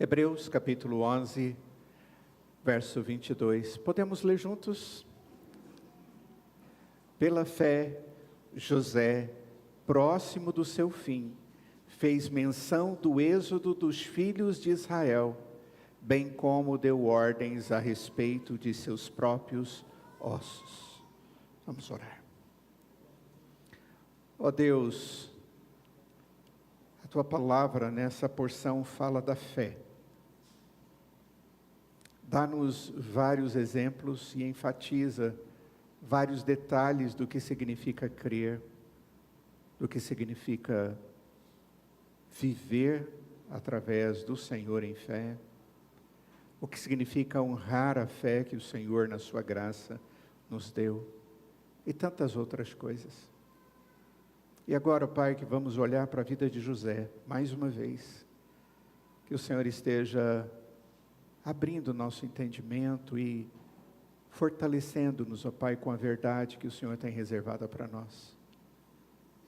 Hebreus capítulo 11, verso 22. Podemos ler juntos? Pela fé, José, próximo do seu fim, fez menção do êxodo dos filhos de Israel, bem como deu ordens a respeito de seus próprios ossos. Vamos orar. Ó Deus, a Tua palavra nessa porção fala da fé. Dá-nos vários exemplos e enfatiza vários detalhes do que significa crer, do que significa viver através do Senhor em fé, o que significa honrar a fé que o Senhor, na sua graça, nos deu, e tantas outras coisas. E agora, Pai, que vamos olhar para a vida de José, mais uma vez, que o Senhor esteja abrindo o nosso entendimento e fortalecendo-nos, ó Pai, com a verdade que o Senhor tem reservada para nós.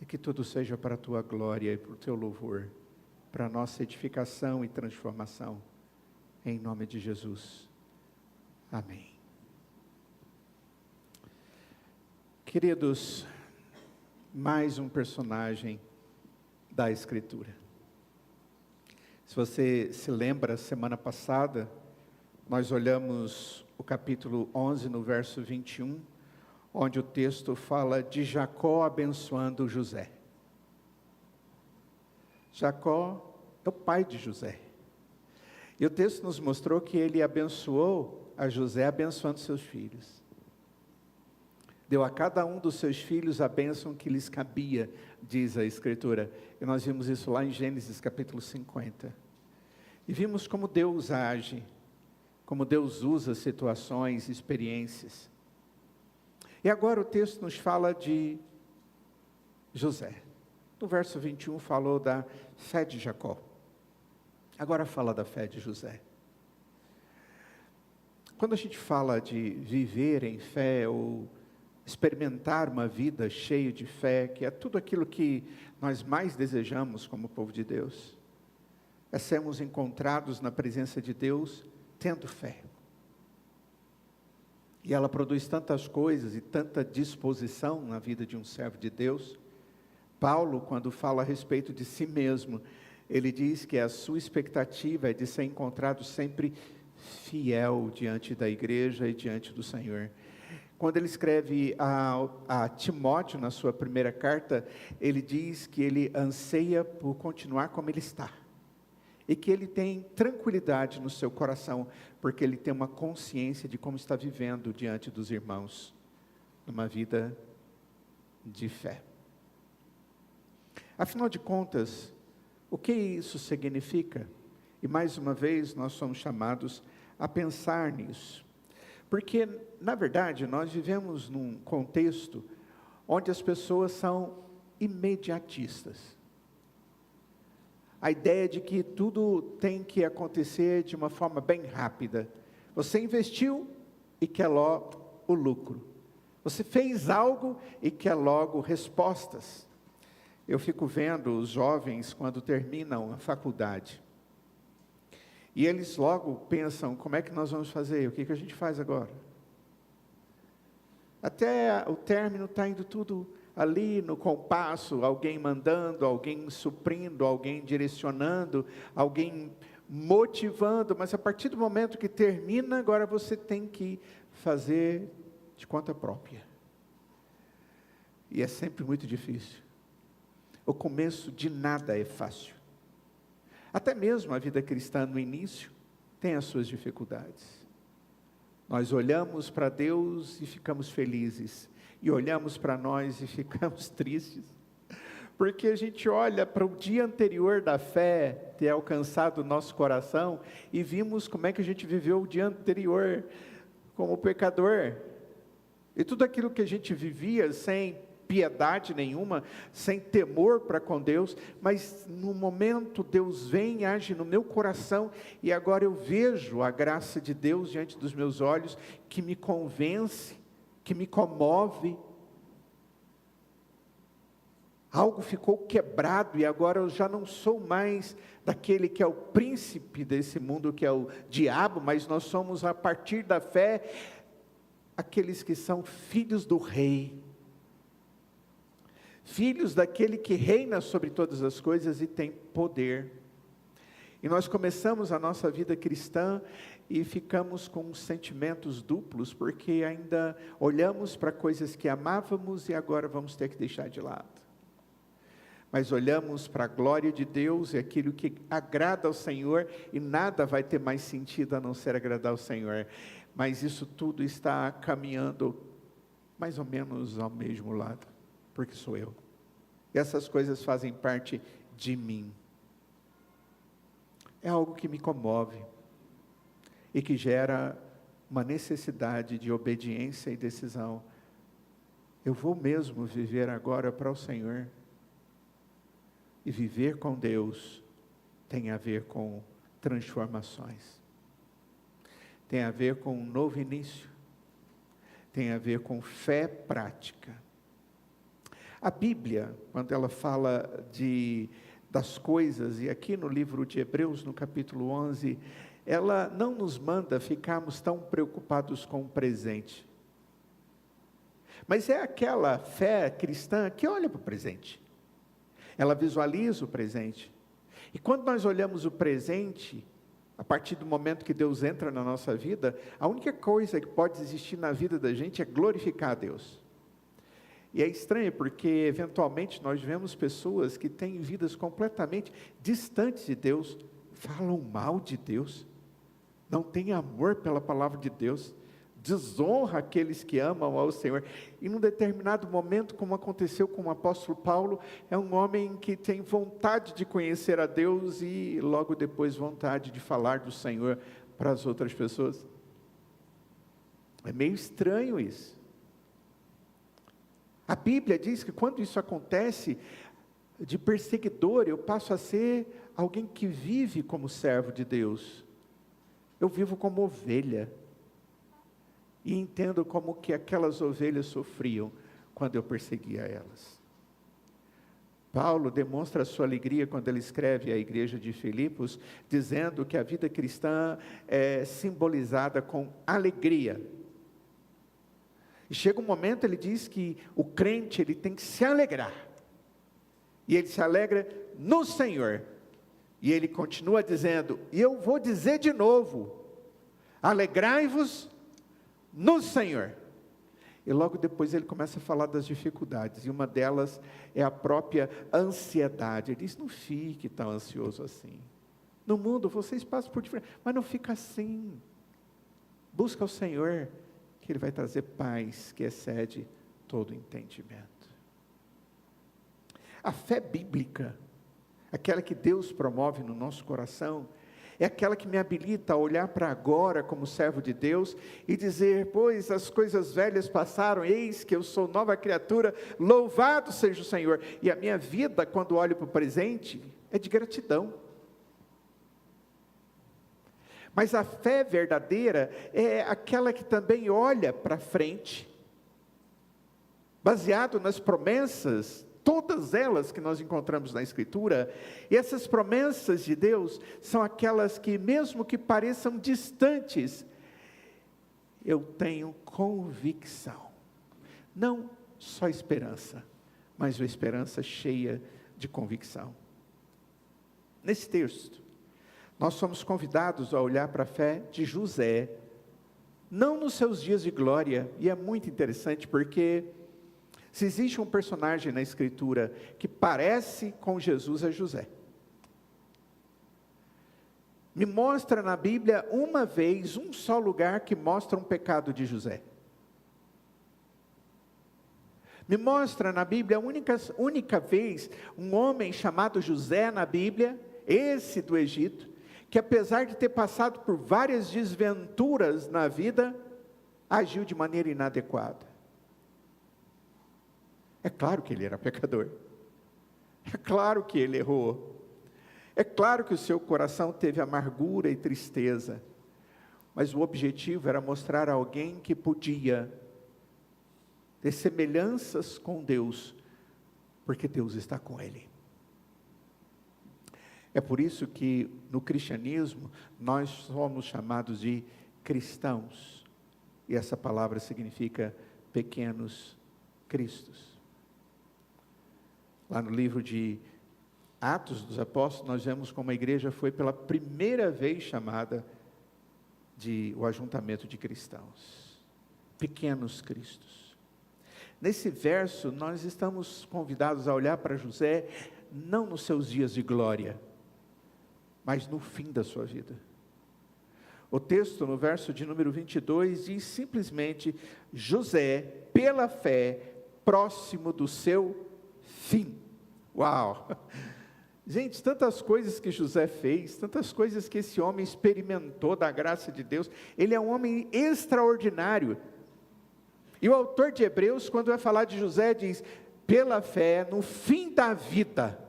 E que tudo seja para a Tua glória e para o Teu louvor, para a nossa edificação e transformação, em nome de Jesus. Amém. Queridos, mais um personagem da Escritura. Se você se lembra, semana passada, nós olhamos o capítulo 11, no verso 21, onde o texto fala de Jacó abençoando José. Jacó é o pai de José. E o texto nos mostrou que ele abençoou a José abençoando seus filhos. Deu a cada um dos seus filhos a bênção que lhes cabia, diz a Escritura. E nós vimos isso lá em Gênesis capítulo 50. E vimos como Deus age, como Deus usa situações, experiências. E agora o texto nos fala de José. No verso 21 falou da fé de Jacó. Agora fala da fé de José. Quando a gente fala de viver em fé ou experimentar uma vida cheia de fé, que é tudo aquilo que nós mais desejamos como povo de Deus, é sermos encontrados na presença de Deus tendo fé. E ela produz tantas coisas e tanta disposição na vida de um servo de Deus. Paulo, quando fala a respeito de si mesmo, ele diz que a sua expectativa é de ser encontrado sempre fiel diante da igreja e diante do Senhor. Quando ele escreve a Timóteo, na sua primeira carta, ele diz que ele anseia por continuar como ele está. E que ele tem tranquilidade no seu coração, porque ele tem uma consciência de como está vivendo diante dos irmãos, numa vida de fé. Afinal de contas, o que isso significa? E mais uma vez nós somos chamados a pensar nisso. Porque, na verdade, nós vivemos num contexto onde as pessoas são imediatistas. A ideia de que tudo tem que acontecer de uma forma bem rápida. Você investiu e quer logo o lucro. Você fez algo e quer logo respostas. Eu fico vendo os jovens quando terminam a faculdade. E eles logo pensam, como é que nós vamos fazer? O que a gente faz agora? Até o término está indo tudo ali no compasso, alguém mandando, alguém suprindo, alguém direcionando, alguém motivando, mas a partir do momento que termina, agora você tem que fazer de conta própria. E é sempre muito difícil. O começo de nada é fácil. Até mesmo a vida cristã no início tem as suas dificuldades. Nós olhamos para Deus e ficamos felizes. E olhamos para nós e ficamos tristes. Porque a gente olha para o dia anterior da fé ter alcançado o nosso coração e vimos como é que a gente viveu o dia anterior como pecador. E tudo aquilo que a gente vivia sem piedade nenhuma, sem temor para com Deus, mas no momento Deus vem e age no meu coração, e agora eu vejo a graça de Deus diante dos meus olhos, que me convence, que me comove. Algo ficou quebrado e agora eu já não sou mais daquele que é o príncipe desse mundo, que é o diabo, mas nós somos, a partir da fé, aqueles que são filhos do rei. Filhos daquele que reina sobre todas as coisas e tem poder. E nós começamos a nossa vida cristã e ficamos com sentimentos duplos, porque ainda olhamos para coisas que amávamos e agora vamos ter que deixar de lado. Mas olhamos para a glória de Deus e aquilo que agrada ao Senhor, e nada vai ter mais sentido a não ser agradar ao Senhor. Mas isso tudo está caminhando mais ou menos ao mesmo lado, porque sou eu. E essas coisas fazem parte de mim. É algo que me comove e que gera uma necessidade de obediência e decisão. Eu vou mesmo viver agora para o Senhor. E viver com Deus tem a ver com transformações. Tem a ver com um novo início. Tem a ver com fé prática. A Bíblia, quando ela fala das coisas, e aqui no livro de Hebreus, no capítulo 11, ela não nos manda ficarmos tão preocupados com o presente. Mas é aquela fé cristã que olha para o presente. Ela visualiza o presente. E quando nós olhamos o presente, a partir do momento que Deus entra na nossa vida, a única coisa que pode existir na vida da gente é glorificar a Deus. E é estranho porque, eventualmente, nós vemos pessoas que têm vidas completamente distantes de Deus, falam mal de Deus, não têm amor pela palavra de Deus, desonra aqueles que amam ao Senhor. E num determinado momento, como aconteceu com o apóstolo Paulo, é um homem que tem vontade de conhecer a Deus e logo depois vontade de falar do Senhor para as outras pessoas. É meio estranho isso. A Bíblia diz que quando isso acontece, de perseguidor, eu passo a ser alguém que vive como servo de Deus. Eu vivo como ovelha. E entendo como que aquelas ovelhas sofriam quando eu perseguia elas. Paulo demonstra a sua alegria quando ele escreve à igreja de Filipos, dizendo que a vida cristã é simbolizada com alegria. E chega um momento, ele diz que o crente, ele tem que se alegrar. E ele se alegra no Senhor. E ele continua dizendo, e eu vou dizer de novo, alegrai-vos no Senhor. E logo depois ele começa a falar das dificuldades, e uma delas é a própria ansiedade. Ele diz, não fique tão ansioso assim. No mundo vocês passam por dificuldades, mas não fica assim. Busca o Senhor, que Ele vai trazer paz que excede todo entendimento. A fé bíblica, aquela que Deus promove no nosso coração, é aquela que me habilita a olhar para agora como servo de Deus e dizer, pois as coisas velhas passaram, eis que eu sou nova criatura, louvado seja o Senhor. E a minha vida, quando olho para o presente, é de gratidão. Mas a fé verdadeira é aquela que também olha para frente, baseado nas promessas, todas elas que nós encontramos na Escritura. E essas promessas de Deus são aquelas que, mesmo que pareçam distantes, eu tenho convicção. Não só esperança, mas uma esperança cheia de convicção. Nesse texto, nós somos convidados a olhar para a fé de José, não nos seus dias de glória, e é muito interessante porque, se existe um personagem na Escritura que parece com Jesus, é José. Me mostra na Bíblia uma vez, um só lugar que mostra um pecado de José. Me mostra na Bíblia a única vez, um homem chamado José na Bíblia, esse do Egito, que apesar de ter passado por várias desventuras na vida, agiu de maneira inadequada. É claro que ele era pecador. É claro que ele errou. É claro que o seu coração teve amargura e tristeza. Mas o objetivo era mostrar a alguém que podia ter semelhanças com Deus, porque Deus está com ele. É por isso que no cristianismo nós somos chamados de cristãos, e essa palavra significa pequenos cristos. Lá no livro de Atos dos Apóstolos, nós vemos como a igreja foi pela primeira vez chamada de o ajuntamento de cristãos, pequenos cristos. Nesse verso, nós estamos convidados a olhar para José, não nos seus dias de glória, mas no fim da sua vida. O texto, no verso de número 22, diz simplesmente: José, pela fé, próximo do seu fim. Uau! Gente, tantas coisas que José fez, tantas coisas que esse homem experimentou da graça de Deus. Ele é um homem extraordinário. E o autor de Hebreus, quando vai falar de José, diz: pela fé, no fim da vida.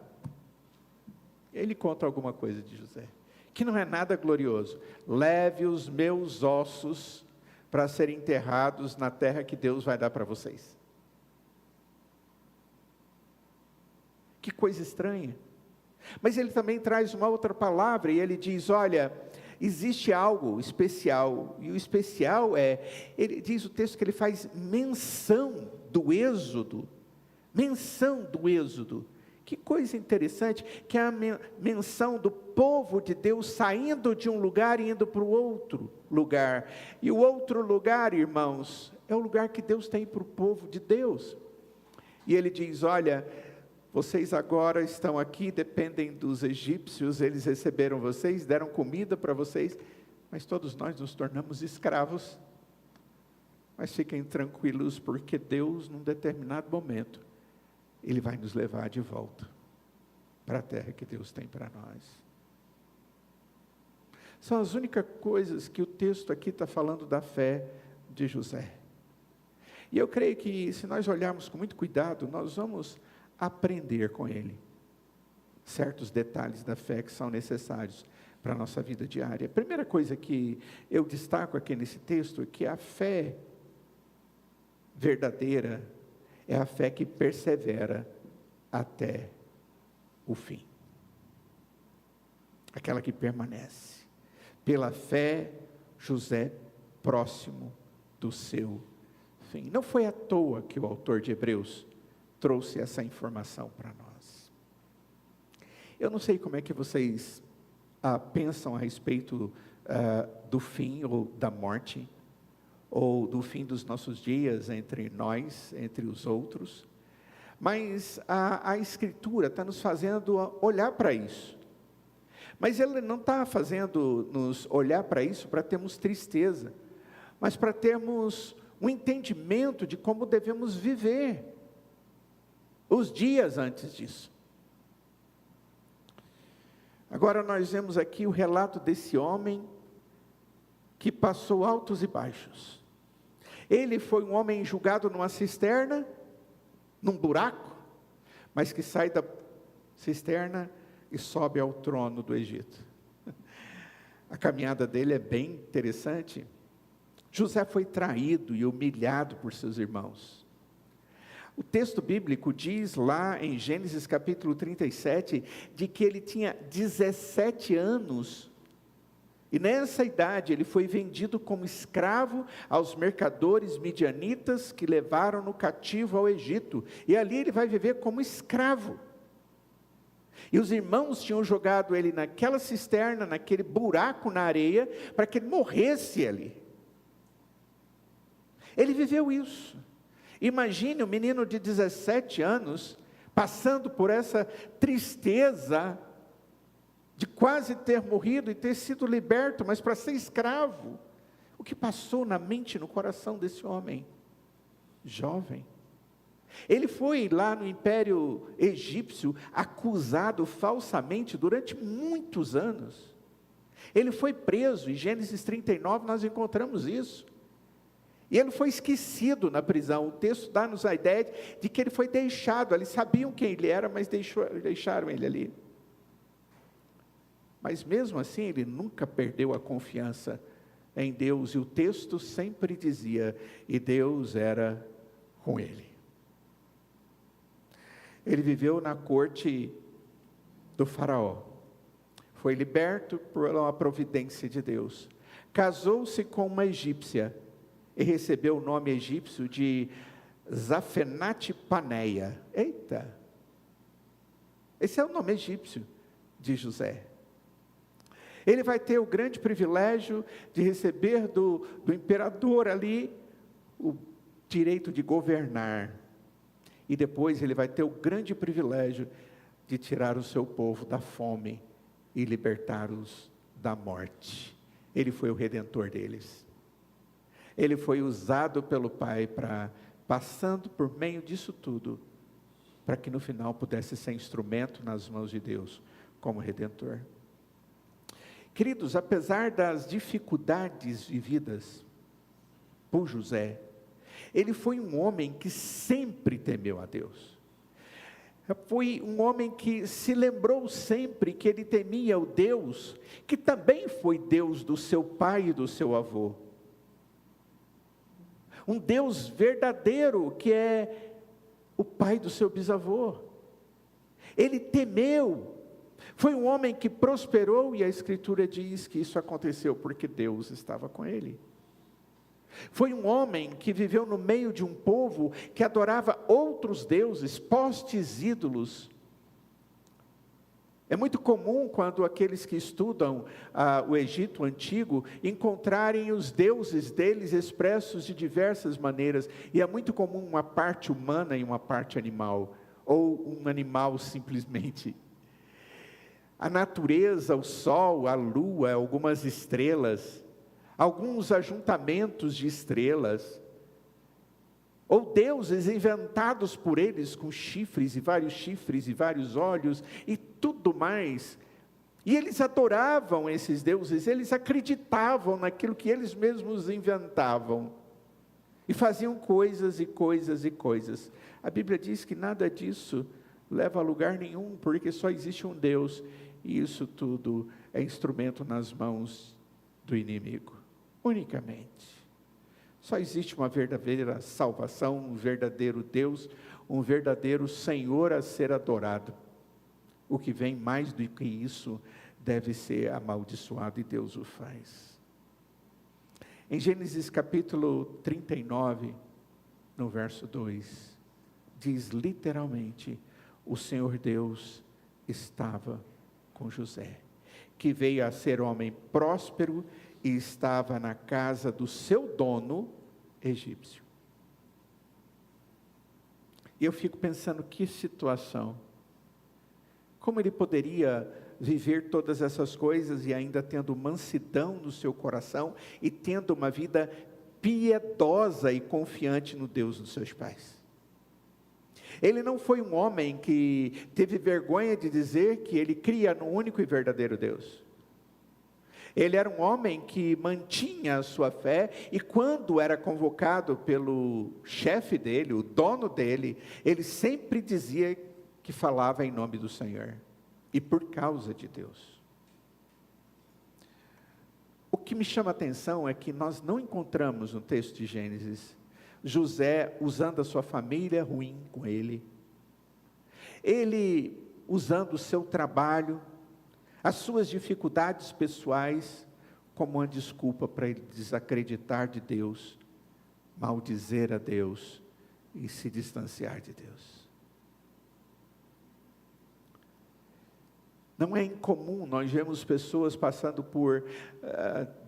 Ele conta alguma coisa de José, que não é nada glorioso. Leve os meus ossos para serem enterrados na terra que Deus vai dar para vocês. Que coisa estranha. Mas ele também traz uma outra palavra, e ele diz: olha, existe algo especial, e o especial ele diz o texto que ele faz menção do Êxodo, que coisa interessante, que é a menção do povo de Deus saindo de um lugar e indo para o outro lugar, e o outro lugar, irmãos, é o lugar que Deus tem para o povo de Deus, e ele diz: olha, vocês agora estão aqui, dependem dos egípcios, eles receberam vocês, deram comida para vocês, mas todos nós nos tornamos escravos, mas fiquem tranquilos, porque Deus, num determinado momento, Ele vai nos levar de volta para a terra que Deus tem para nós. São as únicas coisas que o texto aqui está falando da fé de José. E eu creio que, se nós olharmos com muito cuidado, nós vamos aprender com ele certos detalhes da fé que são necessários para a nossa vida diária. A primeira coisa que eu destaco aqui nesse texto é que a fé verdadeira é a fé que persevera até o fim. Aquela que permanece. Pela fé, José próximo do seu fim. Não foi à toa que o autor de Hebreus trouxe essa informação para nós. Eu não sei como é que vocês pensam a respeito do fim ou da morte, ou do fim dos nossos dias entre nós, entre os outros, mas a Escritura está nos fazendo olhar para isso, mas ele não está fazendo nos olhar para isso para termos tristeza, mas para termos um entendimento de como devemos viver os dias antes disso. Agora nós vemos aqui o relato desse homem que passou altos e baixos. Ele foi um homem julgado numa cisterna, num buraco, mas que sai da cisterna e sobe ao trono do Egito. A caminhada dele é bem interessante. José foi traído e humilhado por seus irmãos. O texto bíblico diz lá em Gênesis capítulo 37, de que ele tinha 17 anos, e nessa idade ele foi vendido como escravo aos mercadores midianitas que levaram no cativo ao Egito, e ali ele vai viver como escravo. E os irmãos tinham jogado ele naquela cisterna, naquele buraco na areia, para que ele morresse ali. Ele viveu isso. Imagine um menino de 17 anos, passando por essa tristeza, de quase ter morrido e ter sido liberto, mas para ser escravo. O que passou na mente e no coração desse homem? Jovem. Ele foi lá no Império Egípcio, acusado falsamente durante muitos anos. Ele foi preso, em Gênesis 39 nós encontramos isso. E ele foi esquecido na prisão. O texto dá-nos a ideia de que ele foi deixado. Eles sabiam quem ele era, mas deixaram ele ali. Mas mesmo assim, ele nunca perdeu a confiança em Deus. E o texto sempre dizia, e Deus era com ele. Ele viveu na corte do faraó. Foi liberto por uma providência de Deus. Casou-se com uma egípcia e recebeu o nome egípcio de Zafenate-Paneia. Eita! Esse é o nome egípcio de José. Ele vai ter o grande privilégio de receber do imperador ali o direito de governar. E depois ele vai ter o grande privilégio de tirar o seu povo da fome e libertá-los da morte. Ele foi o redentor deles. Ele foi usado pelo Pai para, passando por meio disso tudo, para que no final pudesse ser instrumento nas mãos de Deus como redentor. Queridos, apesar das dificuldades vividas por José, ele foi um homem que sempre temeu a Deus. Foi um homem que se lembrou sempre que ele temia o Deus, que também foi Deus do seu pai e do seu avô. Um Deus verdadeiro, que é o pai do seu bisavô. Ele temeu. Foi um homem que prosperou, e a Escritura diz que isso aconteceu porque Deus estava com ele. Foi um homem que viveu no meio de um povo que adorava outros deuses, postes ídolos. É muito comum quando aqueles que estudam o Egito Antigo encontrarem os deuses deles expressos de diversas maneiras, e é muito comum uma parte humana e uma parte animal, ou um animal simplesmente. A natureza, o sol, a lua, algumas estrelas, alguns ajuntamentos de estrelas, ou deuses inventados por eles com chifres e vários olhos e tudo mais. E eles adoravam esses deuses, eles acreditavam naquilo que eles mesmos inventavam. E faziam coisas e coisas e coisas. A Bíblia diz que nada disso leva a lugar nenhum, porque só existe um Deus, e isso tudo é instrumento nas mãos do inimigo, unicamente. Só existe uma verdadeira salvação, um verdadeiro Deus, um verdadeiro Senhor a ser adorado. O que vem mais do que isso deve ser amaldiçoado, e Deus o faz. Em Gênesis capítulo 39, no verso 2, diz literalmente: o Senhor Deus estava com José, que veio a ser homem próspero e estava na casa do seu dono egípcio. E eu fico pensando, que situação, como ele poderia viver todas essas coisas e ainda tendo mansidão no seu coração e tendo uma vida piedosa e confiante no Deus dos seus pais. Ele não foi um homem que teve vergonha de dizer que ele cria no único e verdadeiro Deus. Ele era um homem que mantinha a sua fé, e quando era convocado pelo chefe dele, o dono dele, ele sempre dizia que falava em nome do Senhor, e por causa de Deus. O que me chama a atenção é que nós não encontramos no texto de Gênesis José usando a sua família ruim com ele usando o seu trabalho, as suas dificuldades pessoais, como uma desculpa para ele desacreditar de Deus, maldizer a Deus e se distanciar de Deus. Não é incomum, nós vemos pessoas passando por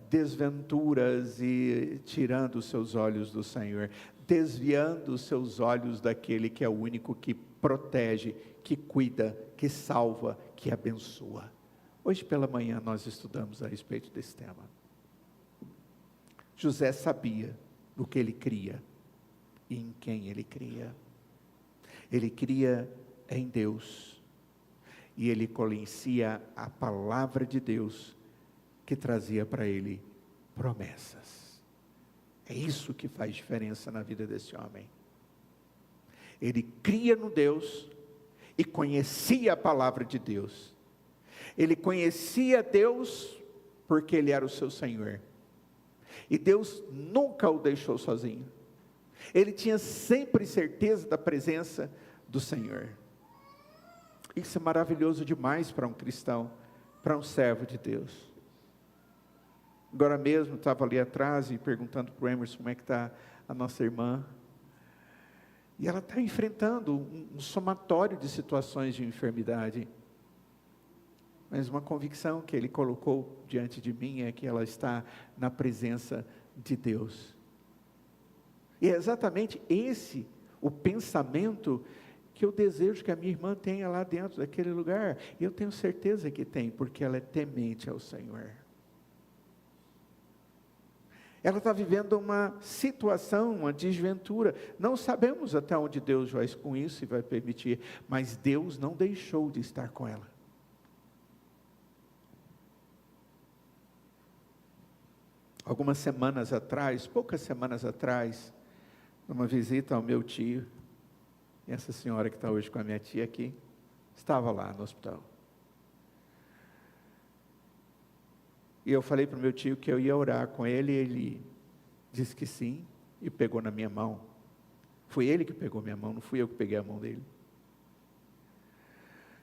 desventuras e tirando os seus olhos do Senhor, desviando os seus olhos daquele que é o único que protege, que cuida, que salva, que abençoa. Hoje pela manhã nós estudamos a respeito desse tema. José sabia do que ele cria e em quem ele cria. Ele cria em Deus, e ele conhecia a palavra de Deus, que trazia para ele promessas. É isso que faz diferença na vida desse homem. Ele cria no Deus e conhecia a palavra de Deus. Ele conhecia Deus porque ele era o seu Senhor. E Deus nunca o deixou sozinho. Ele tinha sempre certeza da presença do Senhor. Isso é maravilhoso demais para um cristão, para um servo de Deus. Agora mesmo, estava ali atrás e perguntando para o Emerson como é que está a nossa irmã. E ela está enfrentando um somatório de situações de enfermidade. Mas uma convicção que Ele colocou diante de mim é que ela está na presença de Deus. E é exatamente esse o pensamento que eu desejo que a minha irmã tenha lá dentro daquele lugar. E eu tenho certeza que tem, porque ela é temente ao Senhor. Ela está vivendo uma situação, uma desventura. Não sabemos até onde Deus vai com isso e vai permitir, mas Deus não deixou de estar com ela. Algumas semanas atrás, poucas semanas atrás, numa visita ao meu tio, e essa senhora que está hoje com a minha tia aqui, estava lá no hospital. E eu falei para o meu tio que eu ia orar com ele, e ele disse que sim, e pegou na minha mão. Foi ele que pegou minha mão, não fui eu que peguei a mão dele.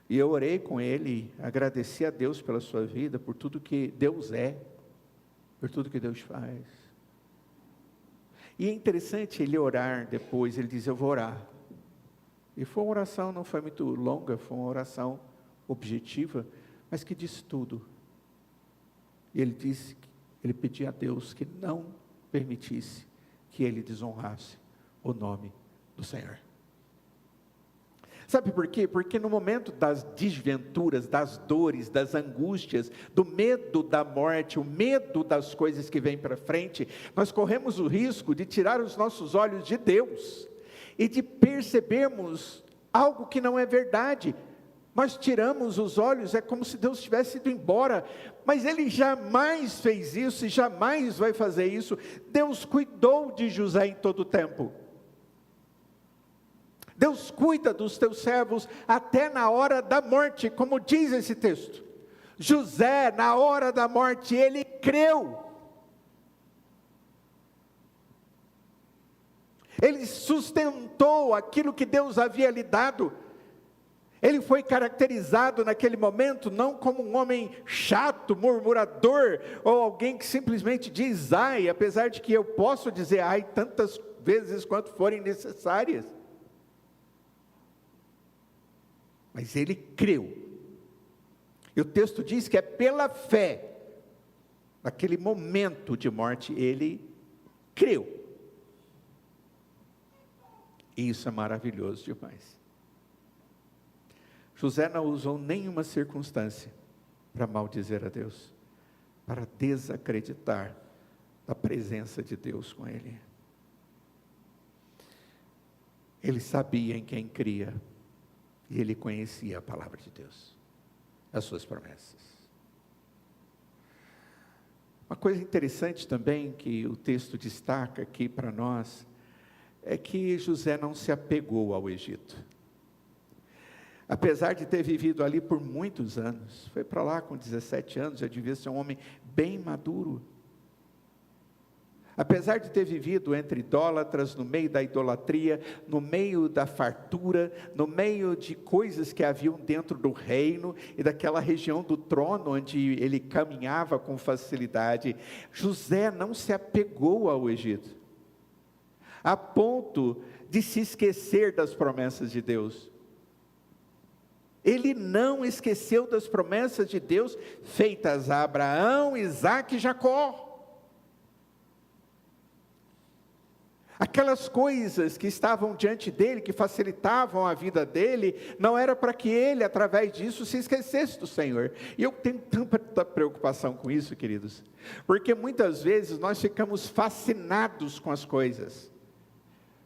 E eu orei com ele, agradeci a Deus pela sua vida, por tudo que Deus é, por tudo que Deus faz. E é interessante ele orar depois, ele diz, eu vou orar. E foi uma oração, não foi muito longa, foi uma oração objetiva, mas que diz tudo. E ele disse, ele pedia a Deus que não permitisse que ele desonrasse o nome do Senhor. Sabe por quê? Porque no momento das desventuras, das dores, das angústias, do medo da morte, o medo das coisas que vêm para frente, nós corremos o risco de tirar os nossos olhos de Deus e de percebermos algo que não é verdade. Nós tiramos os olhos, é como se Deus tivesse ido embora, mas Ele jamais fez isso e jamais vai fazer isso. Deus cuidou de José em todo o tempo. Deus cuida dos teus servos até na hora da morte, como diz esse texto. José, na hora da morte, ele creu. Ele sustentou aquilo que Deus havia lhe dado. Ele foi caracterizado naquele momento não como um homem chato, murmurador, ou alguém que simplesmente diz ai, apesar de que eu posso dizer ai tantas vezes quanto forem necessárias. Mas ele creu. E o texto diz que é pela fé, naquele momento de morte, ele creu. E isso é maravilhoso demais. José não usou nenhuma circunstância para maldizer a Deus, para desacreditar da presença de Deus com ele. Ele sabia em quem cria, e ele conhecia a palavra de Deus, as suas promessas. Uma coisa interessante também que o texto destaca aqui para nós, é que José não se apegou ao Egito. Apesar de ter vivido ali por muitos anos, foi para lá com 17 anos, já devia ser um homem bem maduro. Apesar de ter vivido entre idólatras, no meio da idolatria, no meio da fartura, no meio de coisas que haviam dentro do reino e daquela região do trono onde ele caminhava com facilidade, José não se apegou ao Egito, a ponto de se esquecer das promessas de Deus. Ele não esqueceu das promessas de Deus feitas a Abraão, Isaque e Jacó. Aquelas coisas que estavam diante dele, que facilitavam a vida dele, não era para que ele, através disso, se esquecesse do Senhor. E eu tenho tanta preocupação com isso, queridos, porque muitas vezes nós ficamos fascinados com as coisas.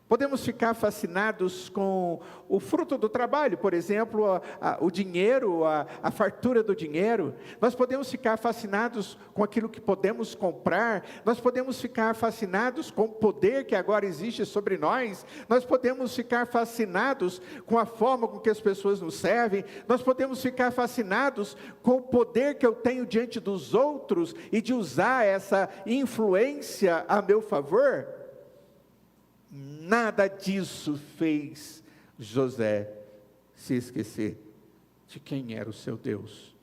Podemos ficar fascinados com o fruto do trabalho, por exemplo, o dinheiro, a fartura do dinheiro. Nós podemos ficar fascinados com aquilo que podemos comprar. Nós podemos ficar fascinados com o poder que agora existe sobre nós. Nós podemos ficar fascinados com a forma com que as pessoas nos servem. Nós podemos ficar fascinados com o poder que eu tenho diante dos outros e de usar essa influência a meu favor. Nada disso fez José se esquecer de quem era o seu Deus.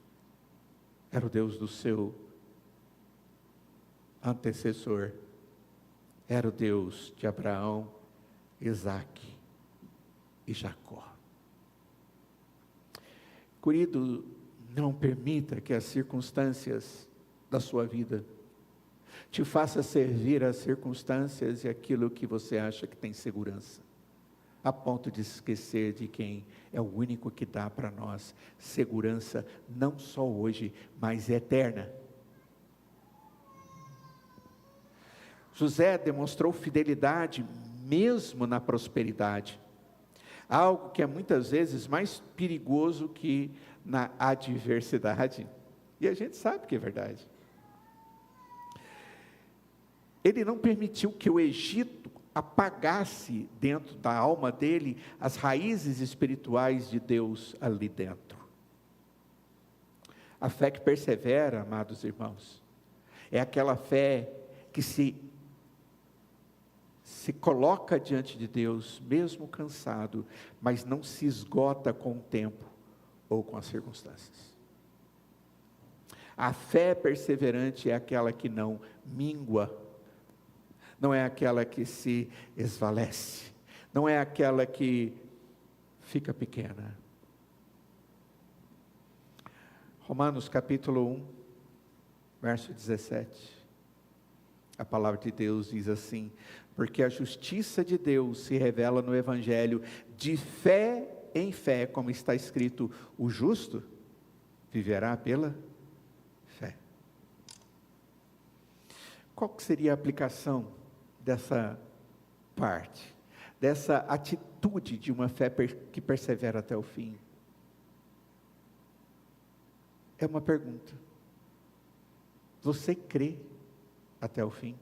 Era o Deus do seu antecessor. Era o Deus de Abraão, Isaque e Jacó. Querido, não permita que as circunstâncias da sua vida te faça servir as circunstâncias e aquilo que você acha que tem segurança, a ponto de esquecer de quem é o único que dá para nós segurança, não só hoje, mas eterna. José demonstrou fidelidade mesmo na prosperidade, algo que é muitas vezes mais perigoso que na adversidade, e a gente sabe que é verdade. Ele não permitiu que o Egito apagasse dentro da alma dele as raízes espirituais de Deus ali dentro. A fé que persevera, amados irmãos, é aquela fé que se coloca diante de Deus, mesmo cansado, mas não se esgota com o tempo ou com as circunstâncias. A fé perseverante é aquela que não mingua, não é aquela que se esvalece, não é aquela que fica pequena. Romanos capítulo 1, verso 17. A palavra de Deus diz assim: porque a justiça de Deus se revela no Evangelho de fé em fé, como está escrito, o justo viverá pela fé. Qual que seria a aplicação dessa parte, dessa atitude de uma fé que persevera até o fim? É uma pergunta. Você crê até o fim?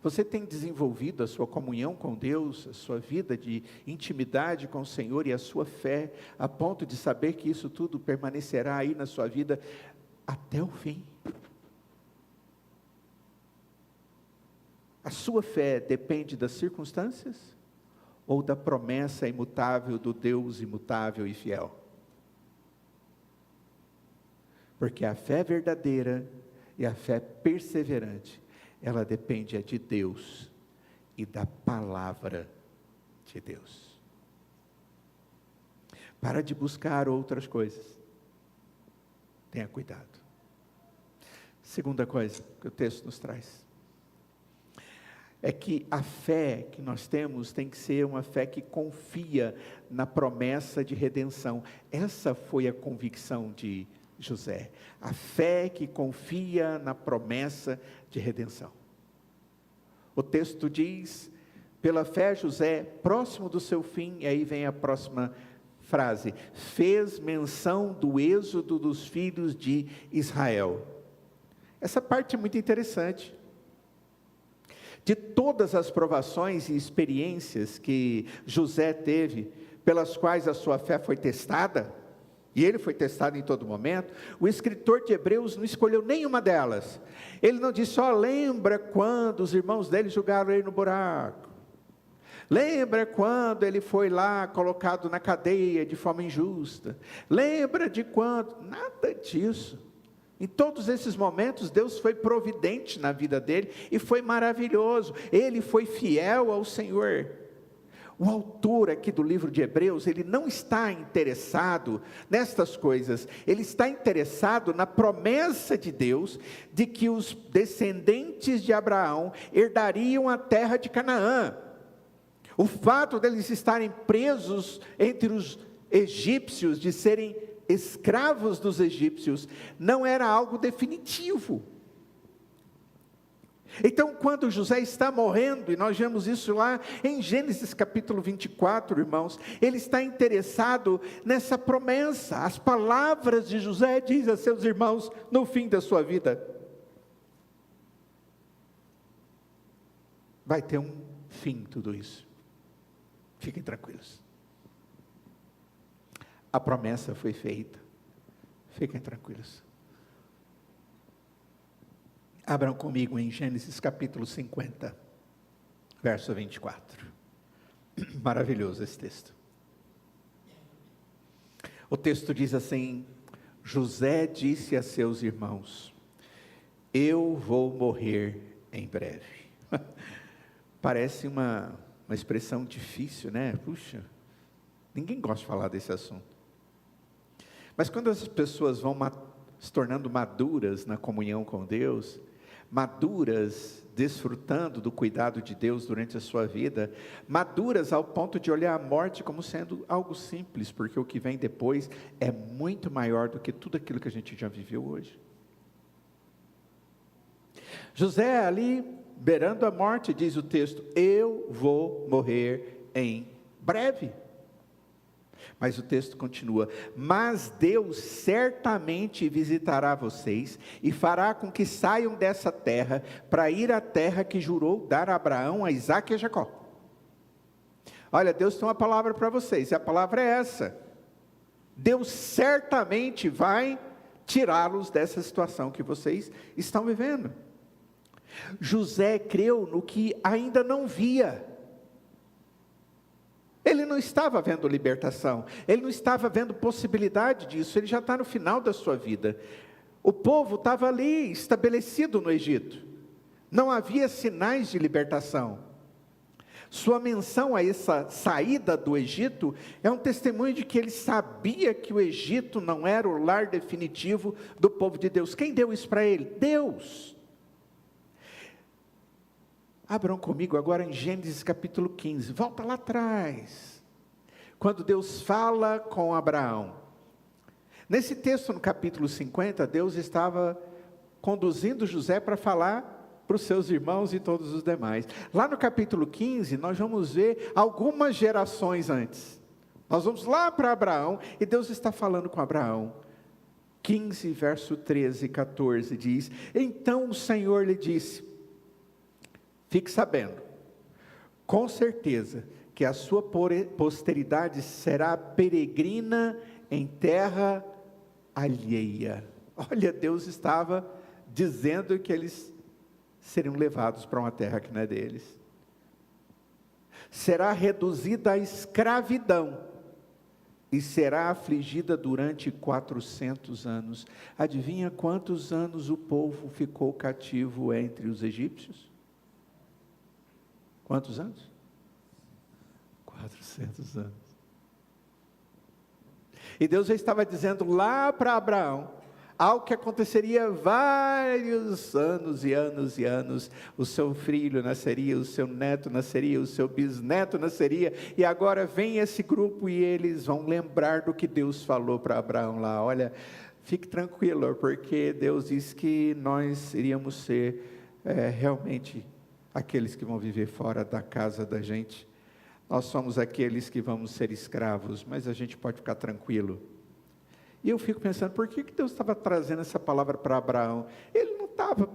Você tem desenvolvido a sua comunhão com Deus, a sua vida de intimidade com o Senhor e a sua fé, a ponto de saber que isso tudo permanecerá aí na sua vida até o fim? A sua fé depende das circunstâncias ou da promessa imutável do Deus imutável e fiel? Porque a fé verdadeira e a fé perseverante, ela depende de Deus e da palavra de Deus. Para de buscar outras coisas. Tenha cuidado. Segunda coisa que o texto nos traz é que a fé que nós temos tem que ser uma fé que confia na promessa de redenção. Essa foi a convicção de José, a fé que confia na promessa de redenção. O texto diz, pela fé José, próximo do seu fim, e aí vem a próxima frase, fez menção do êxodo dos filhos de Israel. Essa parte é muito interessante. De todas as provações e experiências que José teve, pelas quais a sua fé foi testada, e ele foi testado em todo momento, o escritor de Hebreus não escolheu nenhuma delas. Ele não disse, lembra quando os irmãos dele jogaram ele no buraco, lembra quando ele foi lá colocado na cadeia de forma injusta, lembra de quando, nada disso. Em todos esses momentos, Deus foi providente na vida dele, e foi maravilhoso, ele foi fiel ao Senhor. O autor aqui do livro de Hebreus, ele não está interessado nestas coisas, ele está interessado na promessa de Deus, de que os descendentes de Abraão herdariam a terra de Canaã. O fato deles estarem presos entre os egípcios, de serem escravos dos egípcios, não era algo definitivo. Então, quando José está morrendo, e nós vemos isso lá em Gênesis capítulo 24, irmãos, ele está interessado nessa promessa. As palavras de José diz a seus irmãos no fim da sua vida: vai ter um fim tudo isso, fiquem tranquilos, a promessa foi feita, fiquem tranquilos. Abram comigo em Gênesis capítulo 50, verso 24. Maravilhoso esse texto. O texto diz assim: José disse a seus irmãos: eu vou morrer em breve. Parece uma expressão difícil, né? Puxa, ninguém gosta de falar desse assunto. Mas quando as pessoas vão se tornando maduras na comunhão com Deus, maduras desfrutando do cuidado de Deus durante a sua vida, maduras ao ponto de olhar a morte como sendo algo simples, porque o que vem depois é muito maior do que tudo aquilo que a gente já viveu hoje. José ali, beirando a morte, diz o texto: eu vou morrer em breve. Mas o texto continua: mas Deus certamente visitará vocês e fará com que saiam dessa terra para ir à terra que jurou dar a Abraão, a Isaque e a Jacó. Olha, Deus tem uma palavra para vocês, e a palavra é essa: Deus certamente vai tirá-los dessa situação que vocês estão vivendo. José creu no que ainda não via. Ele não estava vendo libertação, ele não estava vendo possibilidade disso, ele já está no final da sua vida. O povo estava ali, estabelecido no Egito, não havia sinais de libertação. Sua menção a essa saída do Egito é um testemunho de que ele sabia que o Egito não era o lar definitivo do povo de Deus. Quem deu isso para ele? Deus. Abram comigo agora em Gênesis capítulo 15, volta lá atrás, quando Deus fala com Abraão. Nesse texto, no capítulo 50, Deus estava conduzindo José para falar para os seus irmãos e todos os demais. Lá no capítulo 15, nós vamos ver algumas gerações antes. Nós vamos lá para Abraão, e Deus está falando com Abraão. 15, verso 13 e 14 diz: então o Senhor lhe disse: fique sabendo, com certeza, que a sua posteridade será peregrina em terra alheia. Olha, Deus estava dizendo que eles seriam levados para uma terra que não é deles. Será reduzida à escravidão e será afligida durante 400 anos. Adivinha quantos anos o povo ficou cativo entre os egípcios? Quantos anos? 400 anos. E Deus já estava dizendo lá para Abraão algo que aconteceria vários anos e anos e anos. O seu filho nasceria, o seu neto nasceria, o seu bisneto nasceria. E agora vem esse grupo e eles vão lembrar do que Deus falou para Abraão lá. Olha, fique tranquilo, porque Deus disse que nós iríamos ser realmente aqueles que vão viver fora da casa da gente. Nós somos aqueles que vamos ser escravos, mas a gente pode ficar tranquilo. E eu fico pensando, por que Deus estava trazendo essa palavra para Abraão? Ele não estava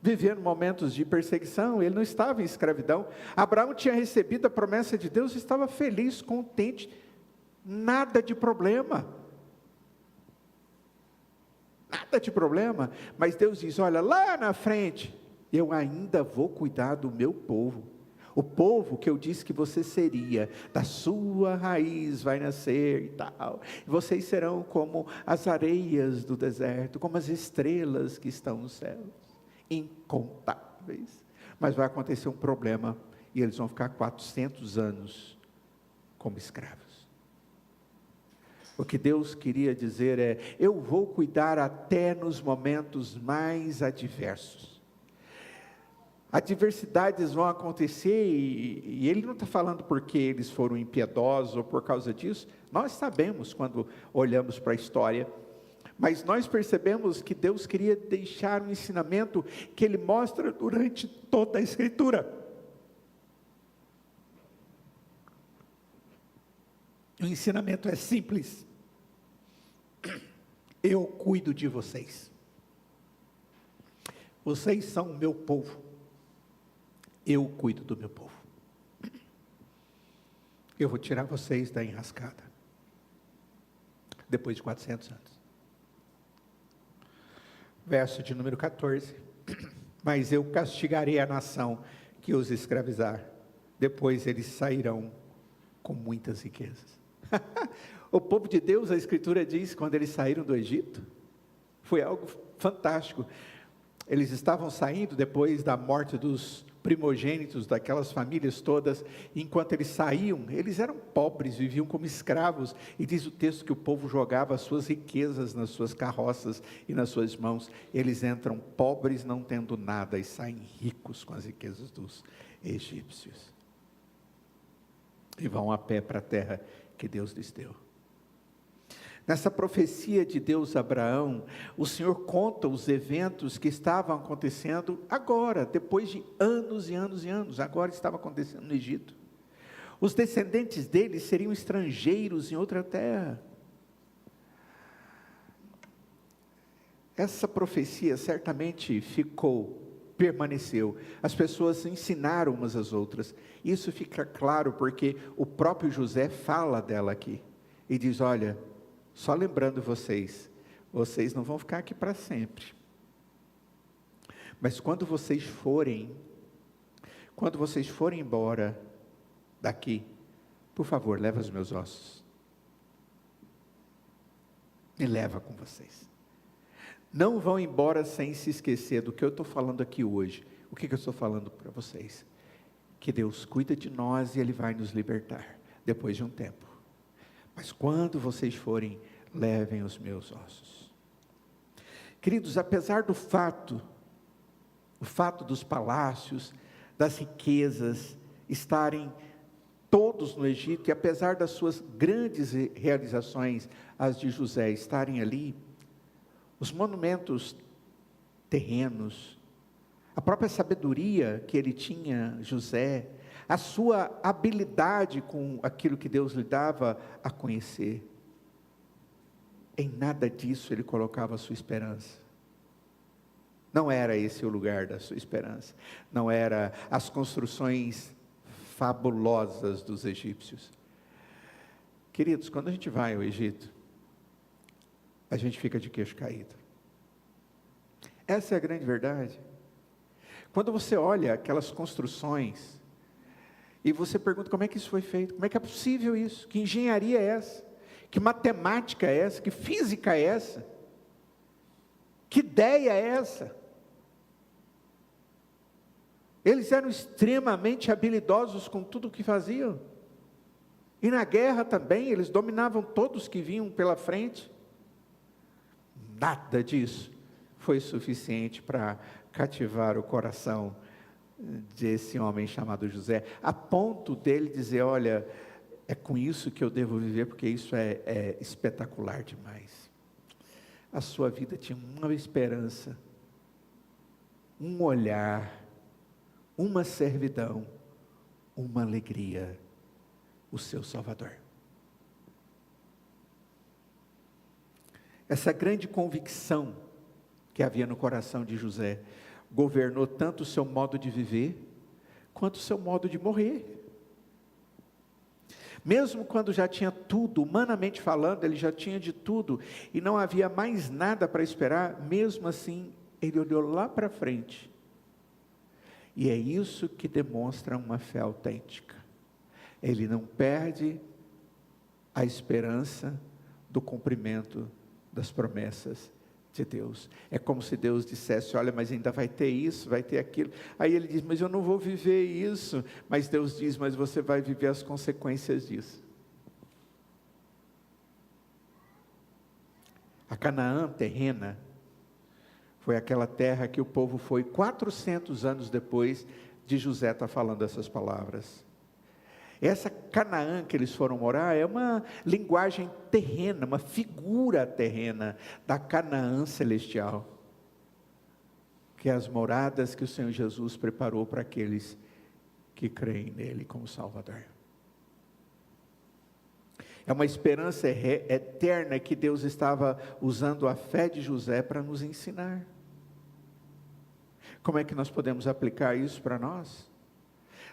vivendo momentos de perseguição, ele não estava em escravidão. Abraão tinha recebido a promessa de Deus, estava feliz, contente, nada de problema. Nada de problema, mas Deus diz: olha, lá na frente, eu ainda vou cuidar do meu povo. O povo que eu disse que você seria, da sua raiz vai nascer e tal. Vocês serão como as areias do deserto, como as estrelas que estão nos céus, incontáveis. Mas vai acontecer um problema, e eles vão ficar 400 anos como escravos. O que Deus queria dizer é: eu vou cuidar até nos momentos mais adversos. Adversidades vão acontecer, e ele não está falando porque eles foram impiedosos ou por causa disso. Nós sabemos quando olhamos para a história, mas nós percebemos que Deus queria deixar um ensinamento que Ele mostra durante toda a Escritura. O ensinamento é simples: eu cuido de vocês, vocês são o meu povo. Eu cuido do meu povo. Eu vou tirar vocês da enrascada, depois de 400 anos. Verso de número 14. Mas eu castigarei a nação que os escravizar, depois eles sairão com muitas riquezas. O povo de Deus, a Escritura diz, quando eles saíram do Egito, foi algo fantástico. Eles estavam saindo depois da morte dos primogênitos daquelas famílias todas. Enquanto eles saíam, eles eram pobres, viviam como escravos, e diz o texto que o povo jogava as suas riquezas nas suas carroças e nas suas mãos. Eles entram pobres, não tendo nada, e saem ricos com as riquezas dos egípcios, e vão a pé para a terra que Deus lhes deu. Nessa profecia de Deus a Abraão, o Senhor conta os eventos que estavam acontecendo agora, depois de anos e anos e anos. Agora estava acontecendo no Egito. Os descendentes deles seriam estrangeiros em outra terra. Essa profecia certamente permaneceu. As pessoas ensinaram umas às outras. Isso fica claro porque o próprio José fala dela aqui. E diz, olha, só lembrando vocês não vão ficar aqui para sempre. Mas quando vocês forem embora daqui, por favor, leva os meus ossos. Me leva com vocês. Não vão embora sem se esquecer do que eu estou falando aqui hoje. O que eu estou falando para vocês? Que Deus cuida de nós e Ele vai nos libertar, depois de um tempo. Mas quando vocês forem, levem os meus ossos. Queridos, apesar do fato dos palácios, das riquezas, estarem todos no Egito, e apesar das suas grandes realizações, as de José, estarem ali, os monumentos terrenos, a própria sabedoria que ele tinha, José, a sua habilidade com aquilo que Deus lhe dava a conhecer, em nada disso ele colocava a sua esperança. Não era esse o lugar da sua esperança, não era as construções fabulosas dos egípcios. Queridos, quando a gente vai ao Egito, a gente fica de queixo caído. Essa é a grande verdade. Quando você olha aquelas construções, e você pergunta como é que isso foi feito, como é que é possível isso, que engenharia é essa, que matemática é essa, que física é essa, que ideia é essa? Eles eram extremamente habilidosos com tudo o que faziam, e na guerra também, eles dominavam todos que vinham pela frente. Nada disso foi suficiente para cativar o coração desse homem chamado José, a ponto dele dizer, olha, é com isso que eu devo viver, porque isso é espetacular demais. A sua vida tinha uma esperança, um olhar, uma servidão, uma alegria, o seu Salvador. Essa grande convicção que havia no coração de José, governou tanto o seu modo de viver, quanto o seu modo de morrer. Mesmo quando já tinha tudo, humanamente falando, ele já tinha de tudo, e não havia mais nada para esperar, mesmo assim, ele olhou lá para frente. E é isso que demonstra uma fé autêntica. Ele não perde a esperança do cumprimento das promessas de Deus. É como se Deus dissesse, olha, mas ainda vai ter isso, vai ter aquilo. Aí ele diz, mas eu não vou viver isso. Mas Deus diz, mas você vai viver as consequências disso. A Canaã terrena foi aquela terra que o povo foi 400 anos depois de José estar falando essas palavras. Essa Canaã que eles foram morar é uma linguagem terrena, uma figura terrena da Canaã celestial, que é as moradas que o Senhor Jesus preparou para aqueles que creem nele como Salvador. É uma esperança eterna que Deus estava usando a fé de José para nos ensinar. Como é que nós podemos aplicar isso para nós?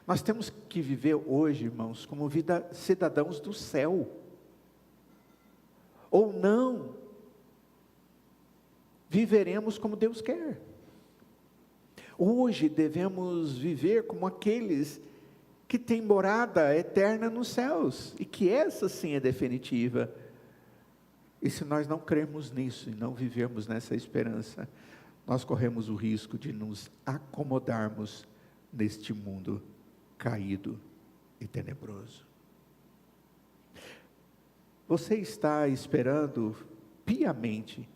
Nós temos que viver hoje, irmãos, como cidadãos do céu. Ou não, viveremos como Deus quer. Hoje devemos viver como aqueles que têm morada eterna nos céus, e que essa sim é definitiva. E se nós não cremos nisso e não vivemos nessa esperança, nós corremos o risco de nos acomodarmos neste mundo caído e tenebroso. Você está esperando piamente,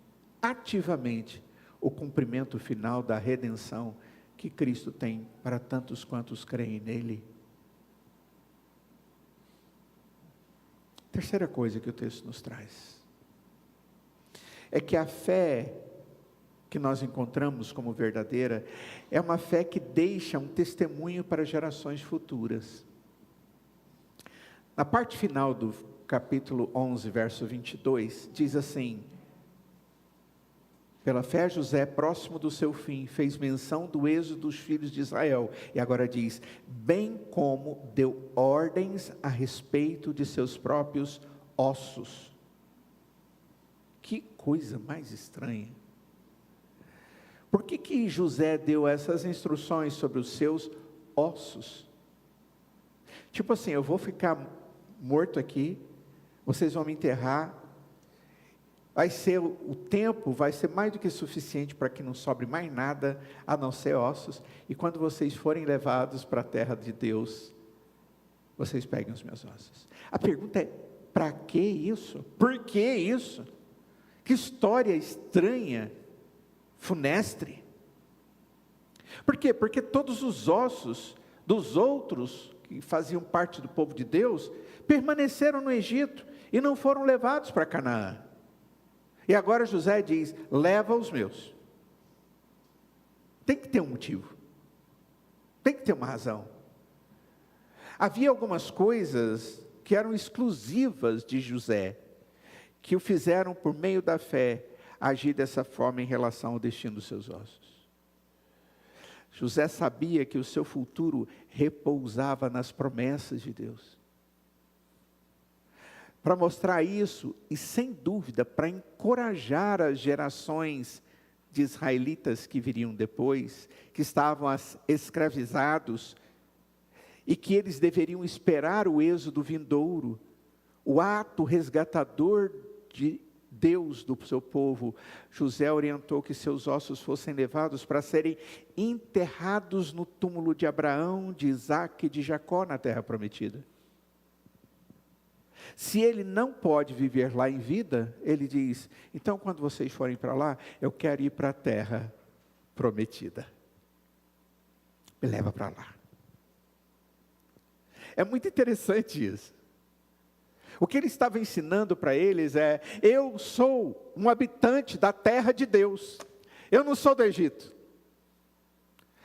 ativamente, o cumprimento final da redenção que Cristo tem para tantos quantos creem nele? Terceira coisa que o texto nos traz é que a fé que nós encontramos como verdadeira é uma fé que deixa um testemunho para gerações futuras. Na parte final do capítulo 11, verso 22, diz assim: pela fé José, próximo do seu fim, fez menção do êxodo dos filhos de Israel, e agora diz, bem como deu ordens a respeito de seus próprios ossos. Que coisa mais estranha. Por que José deu essas instruções sobre os seus ossos? Tipo assim, eu vou ficar morto aqui, vocês vão me enterrar, o tempo vai ser mais do que suficiente para que não sobre mais nada, a não ser ossos, e quando vocês forem levados para a terra de Deus, vocês peguem os meus ossos. A pergunta é, para que isso? Por que isso? Que história estranha, funestre. Por quê? Porque todos os ossos dos outros, que faziam parte do povo de Deus, permaneceram no Egito, e não foram levados para Canaã. E agora José diz, leva os meus. Tem que ter um motivo. Tem que ter uma razão. Havia algumas coisas que eram exclusivas de José, que o fizeram por meio da fé, agir dessa forma em relação ao destino dos seus ossos. José sabia que o seu futuro repousava nas promessas de Deus. Para mostrar isso, e sem dúvida, para encorajar as gerações de israelitas que viriam depois, que estavam escravizados, e que eles deveriam esperar o êxodo vindouro, o ato resgatador de Deus do seu povo, José orientou que seus ossos fossem levados para serem enterrados no túmulo de Abraão, de Isaque e de Jacó na terra prometida. Se ele não pode viver lá em vida, ele diz, então quando vocês forem para lá, eu quero ir para a terra prometida. Me leva para lá. É muito interessante isso. O que ele estava ensinando para eles é, eu sou um habitante da terra de Deus. Eu não sou do Egito.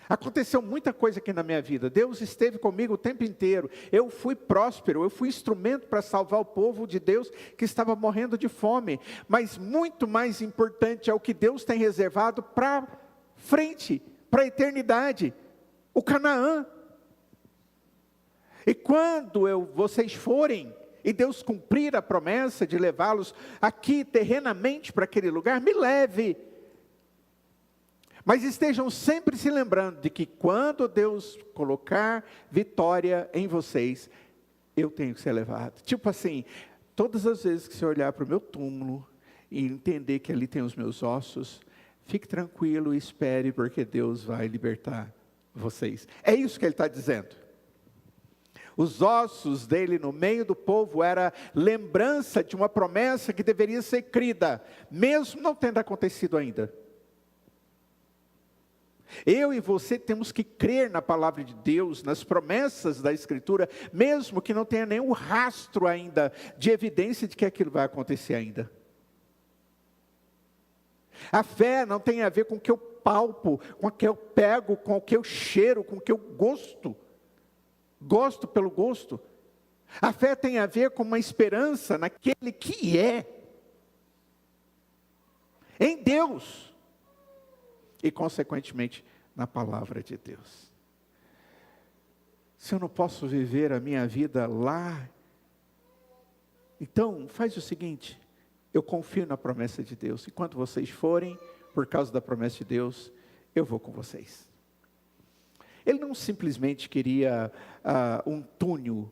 Aconteceu muita coisa aqui na minha vida. Deus esteve comigo o tempo inteiro. Eu fui próspero, eu fui instrumento para salvar o povo de Deus que estava morrendo de fome. Mas muito mais importante é o que Deus tem reservado para frente, para a eternidade. O Canaã. E quando vocês forem, e Deus cumprir a promessa de levá-los aqui terrenamente para aquele lugar, me leve. Mas estejam sempre se lembrando de que quando Deus colocar vitória em vocês, eu tenho que ser levado. Tipo assim, todas as vezes que você olhar para o meu túmulo e entender que ali tem os meus ossos, fique tranquilo e espere, porque Deus vai libertar vocês. É isso que ele está dizendo. Os ossos dele no meio do povo era lembrança de uma promessa que deveria ser crida, mesmo não tendo acontecido ainda. Eu e você temos que crer na palavra de Deus, nas promessas da Escritura, mesmo que não tenha nenhum rastro ainda de evidência de que aquilo vai acontecer ainda. A fé não tem a ver com o que eu palpo, com o que eu pego, com o que eu cheiro, com o que eu gosto pelo gosto. A fé tem a ver com uma esperança naquele que é, em Deus. E consequentemente na palavra de Deus. Se eu não posso viver a minha vida lá, então faz o seguinte, eu confio na promessa de Deus, e quando vocês forem, por causa da promessa de Deus, eu vou com vocês. Ele não simplesmente queria um túmulo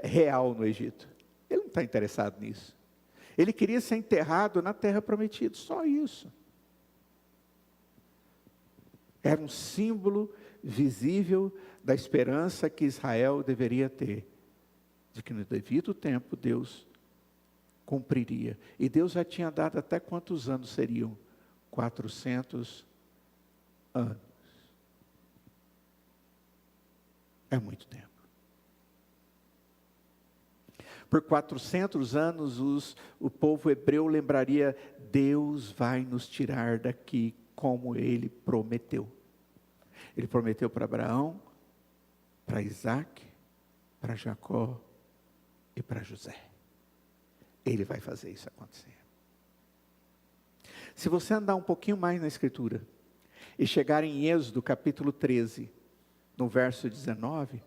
real no Egito, ele não está interessado nisso. Ele queria ser enterrado na terra prometida, só isso. Era um símbolo visível da esperança que Israel deveria ter, de que no devido tempo Deus cumpriria. E Deus já tinha dado até quantos anos seriam? 400 anos. É muito tempo. Por 400 anos o povo hebreu lembraria: Deus vai nos tirar daqui como Ele prometeu. Ele prometeu para Abraão, para Isaac, para Jacó e para José. Ele vai fazer isso acontecer. Se você andar um pouquinho mais na Escritura, e chegar em Êxodo capítulo 13, no verso 19,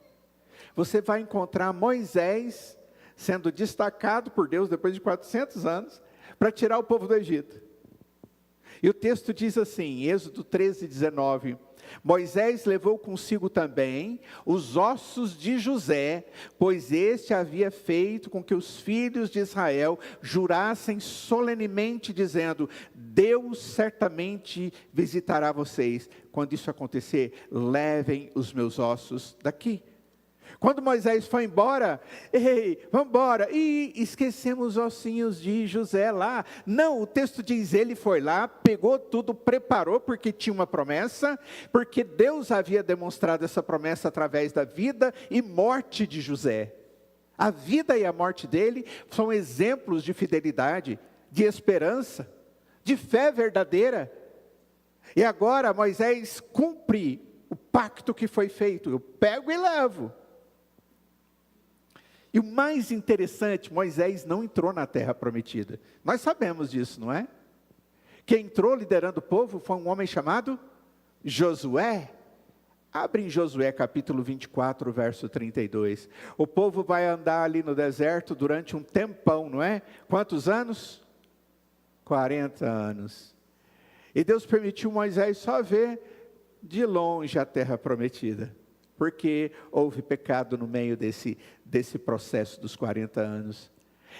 você vai encontrar Moisés sendo destacado por Deus depois de 400 anos, para tirar o povo do Egito. E o texto diz assim, Êxodo 13, 19, Moisés levou consigo também os ossos de José, pois este havia feito com que os filhos de Israel jurassem solenemente, dizendo: Deus certamente visitará vocês. Quando isso acontecer, levem os meus ossos daqui. Quando Moisés foi embora, vamos embora, e esquecemos os ossinhos de José lá. Não, o texto diz, ele foi lá, pegou tudo, preparou, porque tinha uma promessa, porque Deus havia demonstrado essa promessa através da vida e morte de José. A vida e a morte dele são exemplos de fidelidade, de esperança, de fé verdadeira. E agora Moisés cumpre o pacto que foi feito, eu pego e levo. E o mais interessante, Moisés não entrou na terra prometida. Nós sabemos disso, não é? Quem entrou liderando o povo foi um homem chamado Josué. Abre em Josué capítulo 24, verso 32. O povo vai andar ali no deserto durante um tempão, não é? Quantos anos? 40 anos. E Deus permitiu Moisés só ver de longe a terra prometida. Porque houve pecado no meio desse processo dos 40 anos.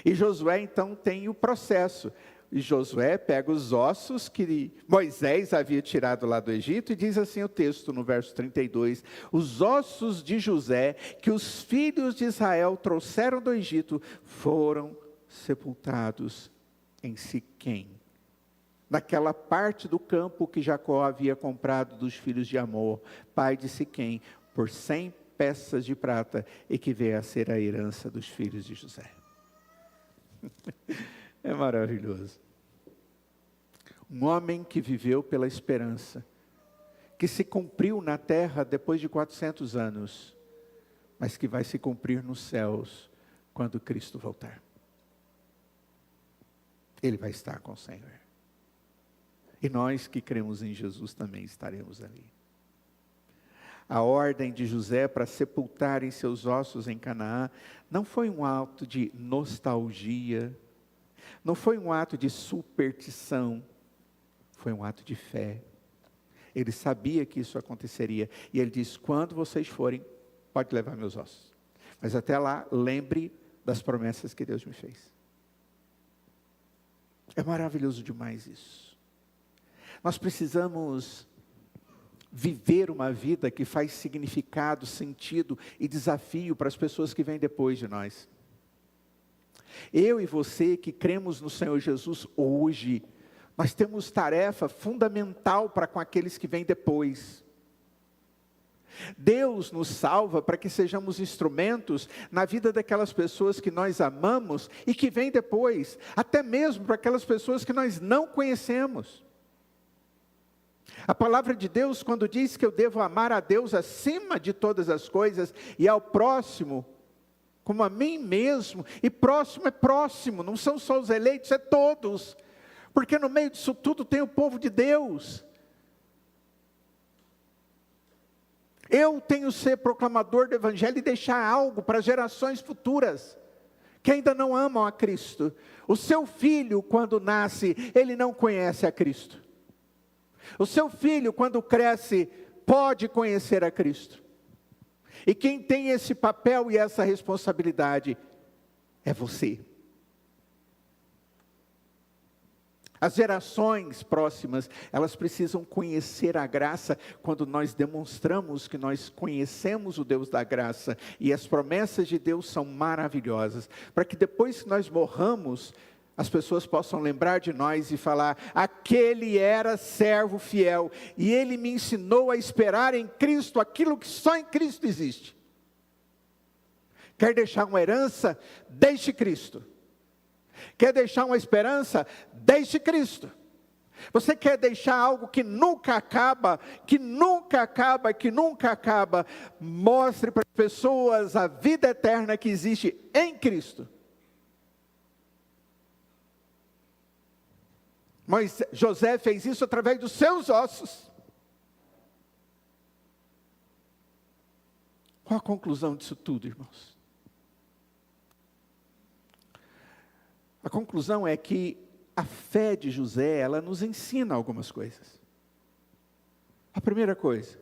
E Josué então tem o processo. E Josué pega os ossos que Moisés havia tirado lá do Egito e diz assim o texto no verso 32. Os ossos de José que os filhos de Israel trouxeram do Egito foram sepultados em Siquém, naquela parte do campo que Jacó havia comprado dos filhos de Amor, pai de Siquém, por 100 peças de prata, e que veio a ser a herança dos filhos de José. É maravilhoso. Um homem que viveu pela esperança, que se cumpriu na terra depois de 400 anos, mas que vai se cumprir nos céus, quando Cristo voltar. Ele vai estar com o Senhor. E nós que cremos em Jesus também estaremos ali. A ordem de José para sepultarem seus ossos em Canaã não foi um ato de nostalgia, não foi um ato de superstição, foi um ato de fé. Ele sabia que isso aconteceria, e ele diz: quando vocês forem, pode levar meus ossos, mas até lá, lembre das promessas que Deus me fez. É maravilhoso demais isso. Nós precisamos viver uma vida que faz significado, sentido e desafio para as pessoas que vêm depois de nós. Eu e você que cremos no Senhor Jesus hoje, nós temos tarefa fundamental para com aqueles que vêm depois. Deus nos salva para que sejamos instrumentos na vida daquelas pessoas que nós amamos e que vêm depois, até mesmo para aquelas pessoas que nós não conhecemos. A palavra de Deus, quando diz que eu devo amar a Deus acima de todas as coisas e ao próximo como a mim mesmo, e próximo é próximo, não são só os eleitos, é todos, porque no meio disso tudo tem o povo de Deus. Eu tenho que ser proclamador do Evangelho e deixar algo para gerações futuras, que ainda não amam a Cristo. O seu filho, quando nasce, ele não conhece a Cristo. O seu filho, quando cresce, pode conhecer a Cristo. E quem tem esse papel e essa responsabilidade é você. As gerações próximas, elas precisam conhecer a graça quando nós demonstramos que nós conhecemos o Deus da graça. E as promessas de Deus são maravilhosas. Para que depois que nós morramos, as pessoas possam lembrar de nós e falar: aquele era servo fiel, e ele me ensinou a esperar em Cristo aquilo que só em Cristo existe. Quer deixar uma herança? Deixe Cristo. Quer deixar uma esperança? Deixe Cristo. Você quer deixar algo que nunca acaba, que nunca acaba, que nunca acaba? Mostre para as pessoas a vida eterna que existe em Cristo. Mas José fez isso através dos seus ossos. Qual a conclusão disso tudo, irmãos? A conclusão é que a fé de José, ela nos ensina algumas coisas. A primeira coisa,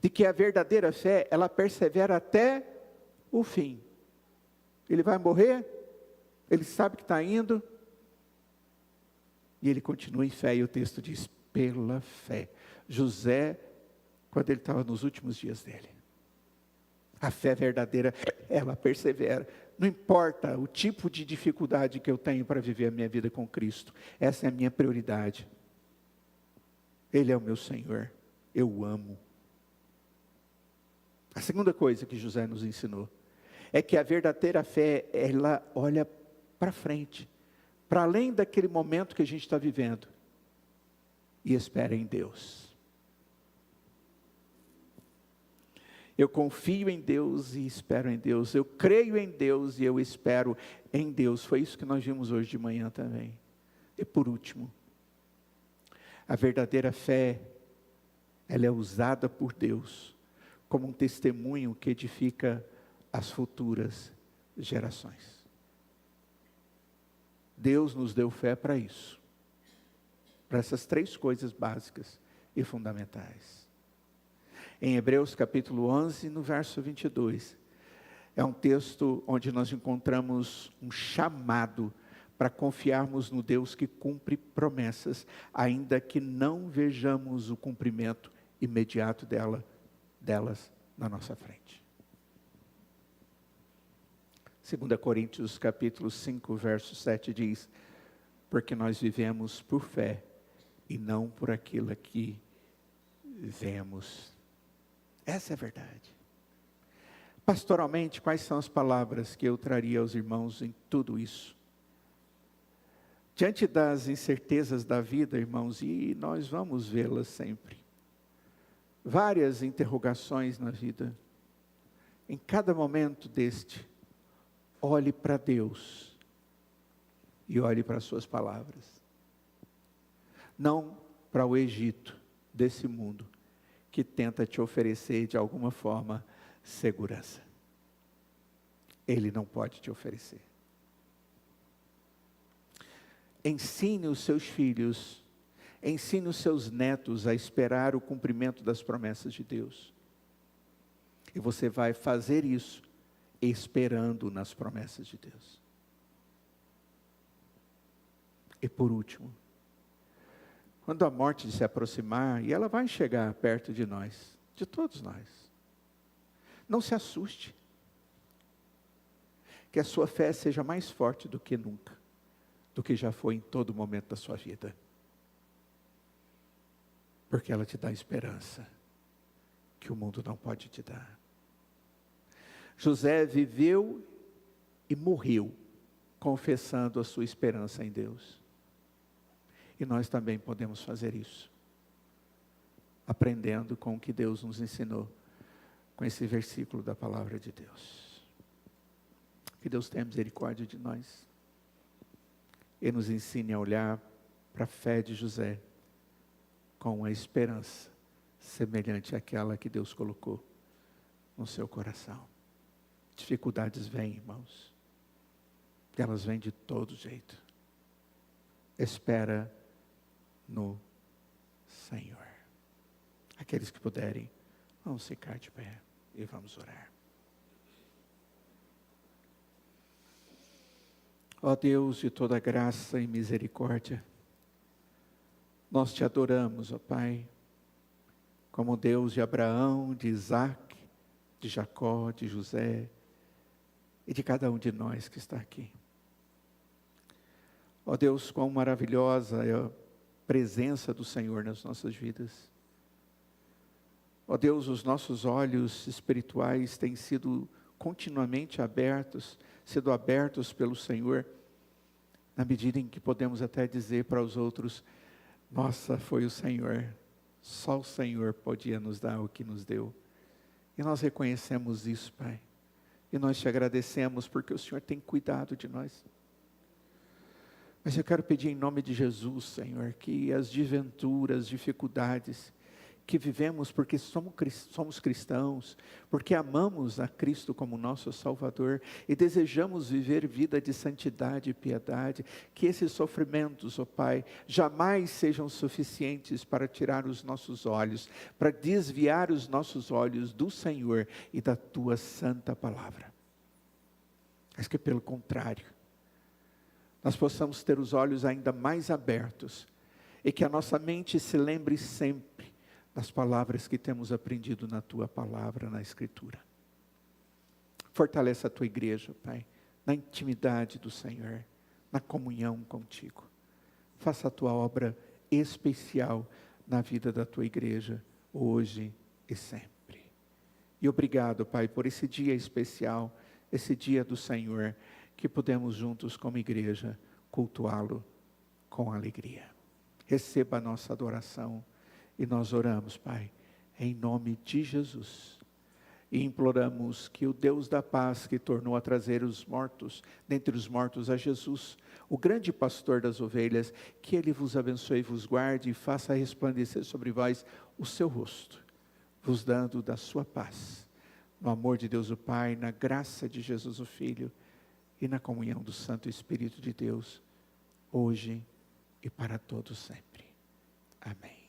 de que a verdadeira fé, ela persevera até o fim. Ele vai morrer, ele sabe que está indo, e ele continua em fé, e o texto diz, pela fé. José, quando ele estava nos últimos dias dele. A fé verdadeira, ela persevera. Não importa o tipo de dificuldade que eu tenho para viver a minha vida com Cristo. Essa é a minha prioridade. Ele é o meu Senhor. Eu o amo. A segunda coisa que José nos ensinou é que a verdadeira fé, ela olha para frente, para além daquele momento que a gente está vivendo, e espera em Deus. Eu confio em Deus e espero em Deus. Eu creio em Deus e eu espero em Deus. Foi isso que nós vimos hoje de manhã também. E por último, a verdadeira fé, ela é usada por Deus como um testemunho que edifica as futuras gerações. Deus nos deu fé para isso. Para essas três coisas básicas e fundamentais. Em Hebreus capítulo 11, no verso 22, é um texto onde nós encontramos um chamado para confiarmos no Deus que cumpre promessas, ainda que não vejamos o cumprimento imediato delas na nossa frente. 2 Coríntios capítulo 5, verso 7 diz, porque nós vivemos por fé e não por aquilo que vemos. Essa é a verdade. Pastoralmente, quais são as palavras que eu traria aos irmãos em tudo isso? Diante das incertezas da vida, irmãos, e nós vamos vê-las sempre. Várias interrogações na vida. Em cada momento deste, olhe para Deus e olhe para as suas palavras. Não para o Egito desse mundo, que tenta te oferecer de alguma forma segurança. Ele não pode te oferecer. Ensine os seus filhos, ensine os seus netos a esperar o cumprimento das promessas de Deus. E você vai fazer isso esperando nas promessas de Deus. E por último, quando a morte se aproximar, e ela vai chegar perto de nós, de todos nós, não se assuste. Que a sua fé seja mais forte do que nunca, do que já foi em todo momento da sua vida. Porque ela te dá esperança, que o mundo não pode te dar. José viveu e morreu, confessando a sua esperança em Deus. E nós também podemos fazer isso, aprendendo com o que Deus nos ensinou, com esse versículo da palavra de Deus. Que Deus tenha misericórdia de nós, e nos ensine a olhar para a fé de José, com uma esperança semelhante àquela que Deus colocou no seu coração. Dificuldades vêm, irmãos, elas vêm de todo jeito. Espera no Senhor. Aqueles que puderem, vamos ficar de pé e vamos orar. Ó Deus de toda graça e misericórdia, Nós te adoramos, ó Pai, como Deus de Abraão, de Isaac, de Jacó, de José e de cada um de nós que está aqui. Ó Deus, quão maravilhosa é a presença do Senhor nas nossas vidas. Ó Deus, os nossos olhos espirituais têm sido continuamente abertos, sido abertos pelo Senhor, na medida em que podemos até dizer para os outros: nossa, foi o Senhor, só o Senhor podia nos dar o que nos deu. E nós reconhecemos isso, Pai, e nós te agradecemos porque o Senhor tem cuidado de nós. Mas eu quero pedir em nome de Jesus, Senhor, que as desventuras, dificuldades que vivemos porque somos cristãos, porque amamos a Cristo como nosso Salvador e desejamos viver vida de santidade e piedade, que esses sofrimentos, ó Pai, jamais sejam suficientes para tirar os nossos olhos, para desviar os nossos olhos do Senhor e da Tua santa palavra. Mas que pelo contrário, nós possamos ter os olhos ainda mais abertos e que a nossa mente se lembre sempre das palavras que temos aprendido na Tua palavra, na Escritura. Fortaleça a Tua igreja, Pai, na intimidade do Senhor, na comunhão contigo. Faça a Tua obra especial na vida da Tua igreja, hoje e sempre. E obrigado, Pai, por esse dia especial, esse dia do Senhor, que podemos juntos como igreja cultuá-lo com alegria. Receba a nossa adoração. E nós oramos, Pai, em nome de Jesus. E imploramos que o Deus da paz, que tornou a trazer os mortos, dentre os mortos a Jesus, o grande pastor das ovelhas, que Ele vos abençoe e vos guarde e faça resplandecer sobre vós o seu rosto, vos dando da sua paz. No amor de Deus o Pai, na graça de Jesus o Filho e na comunhão do Santo Espírito de Deus, hoje e para todos sempre. Amém.